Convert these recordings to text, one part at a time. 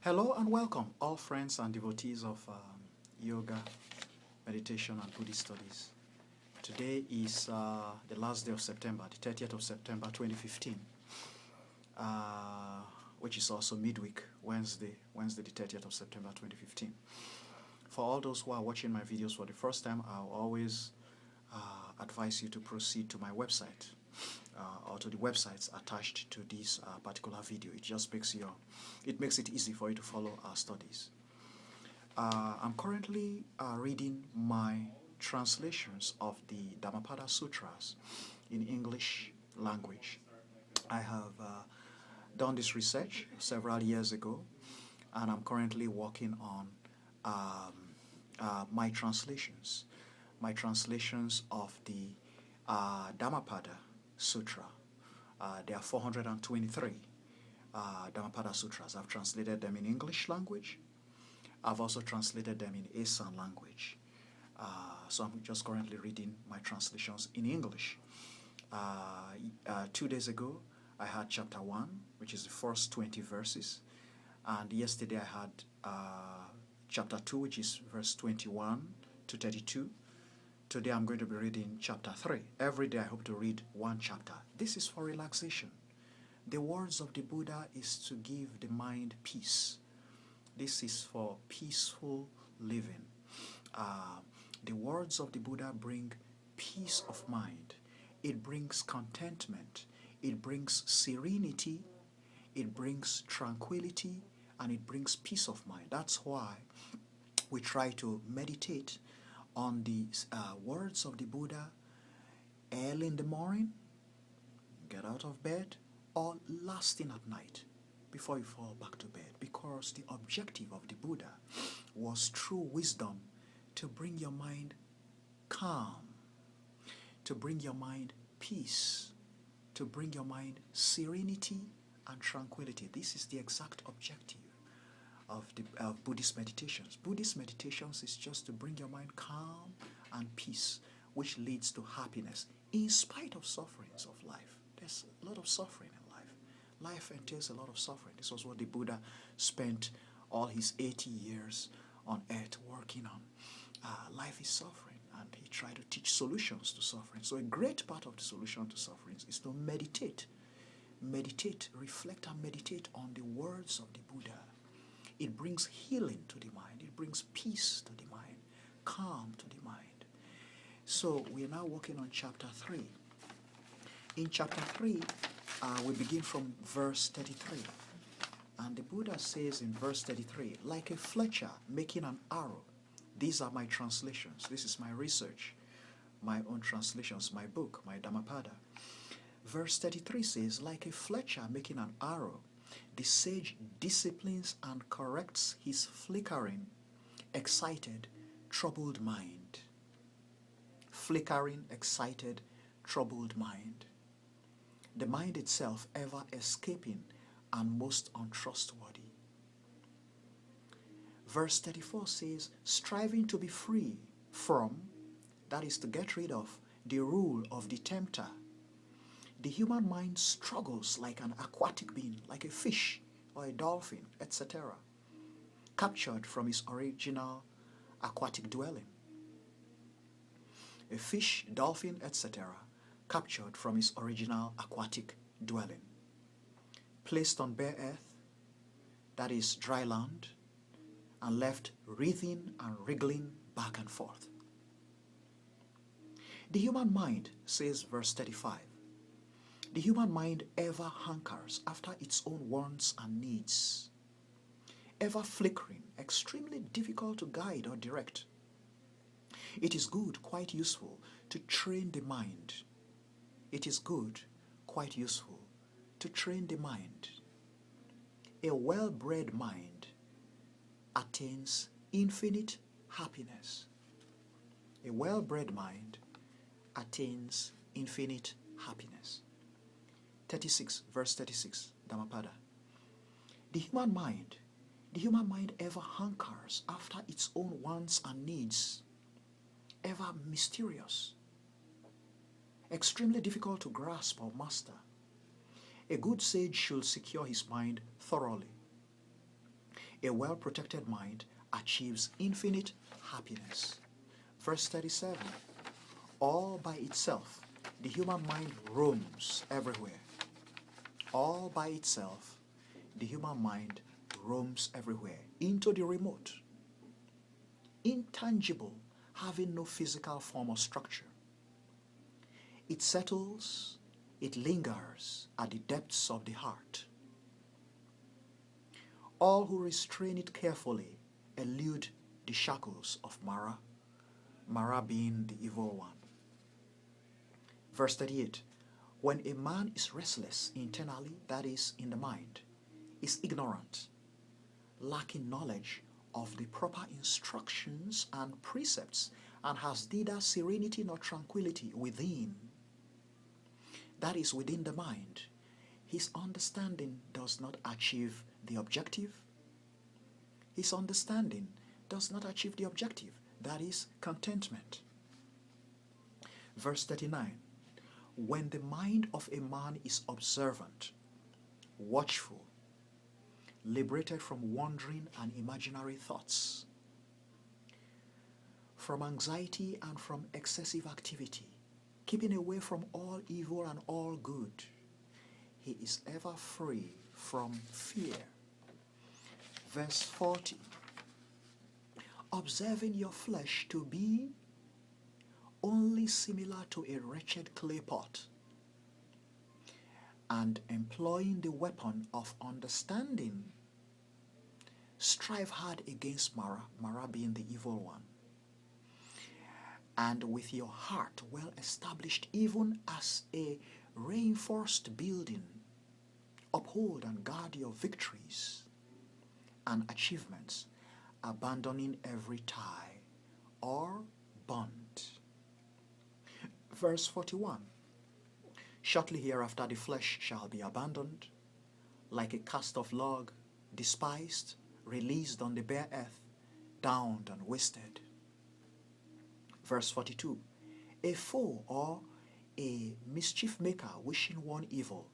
Hello and welcome, all friends and devotees of yoga, meditation, and Buddhist studies. Today is the last day of September, the 30th of September 2015, which is also midweek, Wednesday the 30th of September 2015. For all those who are watching my videos for the first time, I'll always advise you to proceed to my website or to the websites attached to this particular video. It just makes it easy for you to follow our studies. I'm currently reading my translations of the Dhammapada Sutras in English language. I have done this research several years ago, and I'm currently working on my translations of the Dhammapada Sutra. There are 423 Dhammapada Sutras. I've translated them in English language. I've also translated them in Asan language. So I'm just currently reading my translations in English. 2 days ago, I had chapter 1, which is the first 20 verses. And yesterday I had chapter 2, which is verse 21 to 32. Today I'm going to be reading chapter 3. Every day I hope to read one chapter. This is for relaxation. The words of the Buddha is to give the mind peace. This is for peaceful living. The words of the Buddha bring peace of mind. It brings contentment. It brings serenity. It brings tranquility. And it brings peace of mind. That's why we try to meditate on the words of the Buddha early in the morning, get out of bed, or last thing at night before you fall back to bed, because the objective of the Buddha was through wisdom to bring your mind calm, to bring your mind peace, to bring your mind serenity and tranquility. This is the exact objective of Buddhist meditations. Buddhist meditations is just to bring your mind calm and peace, which leads to happiness in spite of sufferings of life. There's a lot of suffering in life. Life entails a lot of suffering. This was what the Buddha spent all his 80 years on earth working on. Life is suffering, and he tried to teach solutions to suffering. So a great part of the solution to suffering is to meditate. Meditate, reflect and meditate on the words of the Buddha. It brings healing to the mind. It brings peace to the mind, calm to the mind. So we are now working on chapter 3. In chapter 3, we begin from verse 33. And the Buddha says in verse 33, like a fletcher making an arrow. These are my translations. This is my research, my own translations, my book, my Dhammapada. Verse 33 says, like a fletcher making an arrow, the sage disciplines and corrects his flickering, excited, troubled mind. Flickering, excited, troubled mind. The mind itself ever escaping and most untrustworthy. Verse 34 says, striving to be free from, that is to get rid of, the rule of the tempter. The human mind struggles like an aquatic being, like a fish or a dolphin, etc., captured from its original aquatic dwelling. A fish, dolphin, etc., captured from its original aquatic dwelling. Placed on bare earth, that is dry land, and left writhing and wriggling back and forth. The human mind, says verse 35, the human mind ever hankers after its own wants and needs, ever flickering, extremely difficult to guide or direct. It is good, quite useful, to train the mind. It is good, quite useful, to train the mind. A well-bred mind attains infinite happiness. A well-bred mind attains infinite happiness. 36, verse 36, Dhammapada. The human mind ever hankers after its own wants and needs, ever mysterious, extremely difficult to grasp or master. A good sage should secure his mind thoroughly. A well-protected mind achieves infinite happiness. Verse 37, all by itself, the human mind roams everywhere. All by itself, the human mind roams everywhere, into the remote, intangible, having no physical form or structure. It settles, it lingers at the depths of the heart. All who restrain it carefully elude the shackles of Mara, Mara being the evil one. Verse 38, when a man is restless internally, that is, in the mind, is ignorant, lacking knowledge of the proper instructions and precepts, and has neither serenity nor tranquility within, that is, within the mind, his understanding does not achieve the objective. His understanding does not achieve the objective, that is, contentment. Verse 39, when the mind of a man is observant, watchful, liberated from wandering and imaginary thoughts, from anxiety and from excessive activity, keeping away from all evil and all good, he is ever free from fear. Verse 40, observing your flesh to be only similar to a wretched clay pot, and employing the weapon of understanding, strive hard against Mara, Mara being the evil one, and with your heart well established even as a reinforced building, uphold and guard your victories and achievements, abandoning every tie or bond. Verse 41, shortly hereafter the flesh shall be abandoned, like a cast-off log, despised, released on the bare earth, downed and wasted. Verse 42, a foe or a mischief maker wishing one evil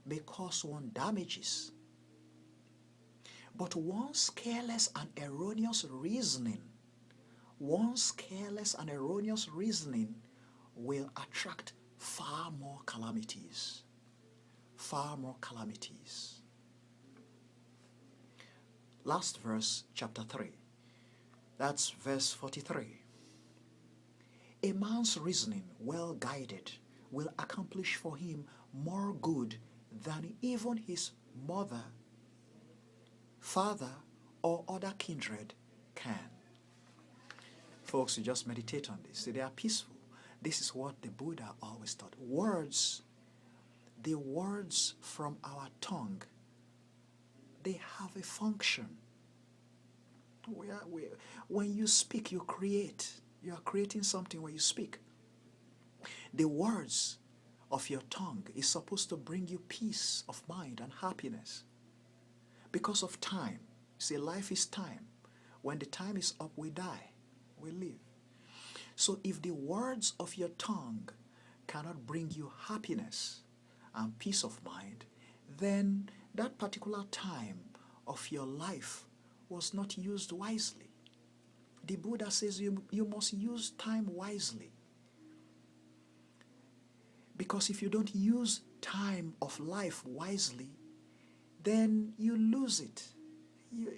may cause one damages, but one's careless and erroneous reasoning will attract far more calamities. Far more calamities. Last verse, chapter 3. That's verse 43. A man's reasoning, well guided, will accomplish for him more good than even his mother, father, or other kindred can. Folks, you just meditate on this. They are peaceful. This is what the Buddha always taught. Words, the words from our tongue, they have a function. When you speak, you create. You are creating something when you speak. The words of your tongue is supposed to bring you peace of mind and happiness. Because of time. See, life is time. When the time is up, we die. We live. So if the words of your tongue cannot bring you happiness and peace of mind, then that particular time of your life was not used wisely. The Buddha says you must use time wisely. Because if you don't use time of life wisely, then you lose it.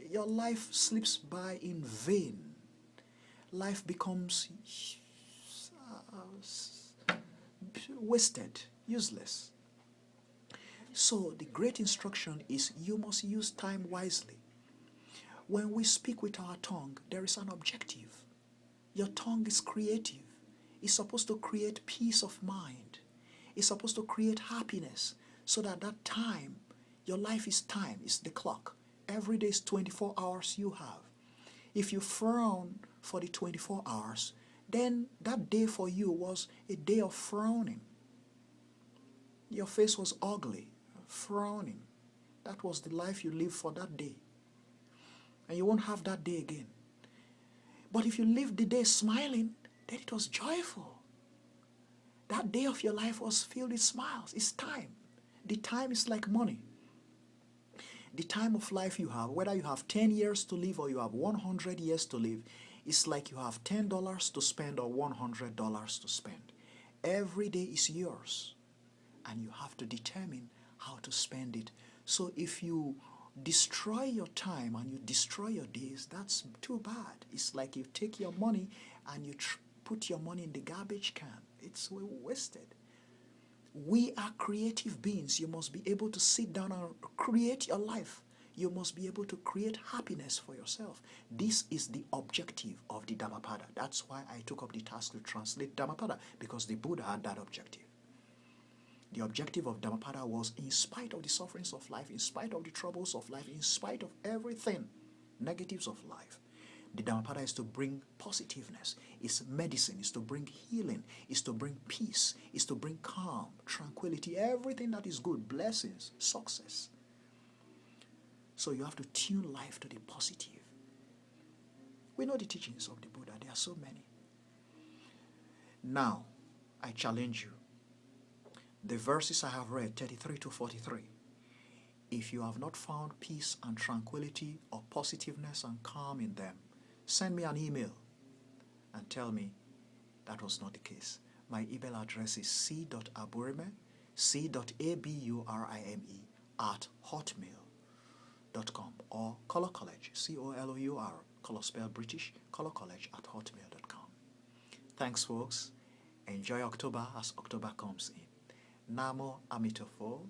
Your life slips by in vain. Life becomes wasted, useless. So the great instruction is you must use time wisely. When we speak with our tongue, there is an objective. Your tongue is creative. It's supposed to create peace of mind. It's supposed to create happiness so that time, your life is time, it's the clock. Every day is 24 hours you have. If you frown for the 24 hours, then that day for you was a day of frowning. Your face was ugly, frowning. That was the life you lived for that day. And you won't have that day again. But if you lived the day smiling, then it was joyful. That day of your life was filled with smiles. It's time. The time is like money. The time of life you have, whether you have 10 years to live or you have 100 years to live, it's like you have $10 to spend or $100 to spend. Every day is yours, and you have to determine how to spend it. So if you destroy your time and you destroy your days, that's too bad. It's like you take your money and you put your money in the garbage can. It's wasted. We are creative beings. You must be able to sit down and create your life. You must be able to create happiness for yourself. This is the objective of the Dhammapada. That's why I took up the task to translate Dhammapada, because the Buddha had that objective. The objective of Dhammapada was, in spite of the sufferings of life, in spite of the troubles of life, in spite of everything, negatives of life, the Dhammapada is to bring positiveness, it's medicine, it's to bring healing, it's to bring peace, it's to bring calm, tranquility, everything that is good, blessings, success. So you have to tune life to the positive. We know the teachings of the Buddha, there are so many. Now, I challenge you. The verses I have read, 33 to 43, if you have not found peace and tranquility or positiveness and calm in them, send me an email and tell me that was not the case. My email address is c.aburime, c.aburime @hotmail.com, or Color College, COLOUR, color spelled British, Color College @hotmail.com. Thanks, folks. Enjoy October as October comes in. Namo Amitofo.